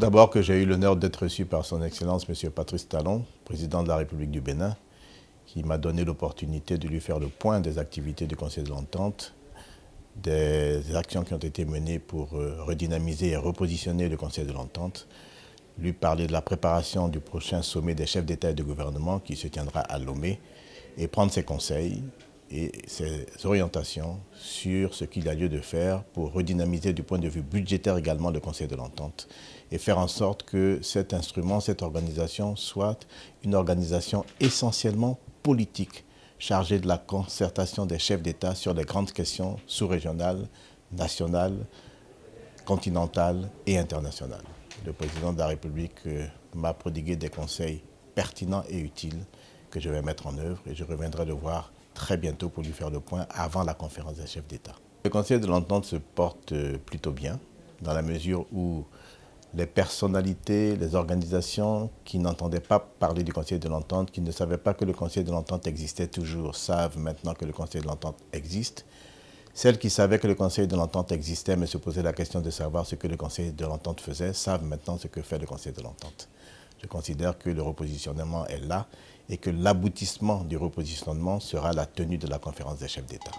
d'abord que j'ai eu l'honneur d'être reçu par son Excellence M. Patrice Talon, président de la République du Bénin, qui m'a donné l'opportunité de lui faire le point des activités du Conseil de l'Entente, des actions qui ont été menées pour redynamiser et repositionner le Conseil de l'Entente, lui parler de la préparation du prochain sommet des chefs d'État et de gouvernement qui se tiendra à Lomé et prendre ses conseils et ses orientations sur ce qu'il y a lieu de faire pour redynamiser du point de vue budgétaire également le Conseil de l'Entente et faire en sorte que cet instrument, cette organisation soit une organisation essentiellement politique, chargée de la concertation des chefs d'État sur les grandes questions sous-régionales, nationales, continentales et internationales. Le président de la République m'a prodigué des conseils pertinents et utiles que je vais mettre en œuvre et je reviendrai le voir très bientôt pour lui faire le point avant la conférence des chefs d'État. Le Conseil de l'Entente se porte plutôt bien dans la mesure où les personnalités, les organisations qui n'entendaient pas parler du Conseil de l'Entente, qui ne savaient pas que le Conseil de l'Entente existait toujours, savent maintenant que le Conseil de l'Entente existe. Celles qui savaient que le Conseil de l'Entente existait mais se posaient la question de savoir ce que le Conseil de l'Entente faisait, savent maintenant ce que fait le Conseil de l'Entente. Je considère que le repositionnement est là et que l'aboutissement du repositionnement sera la tenue de la conférence des chefs d'État.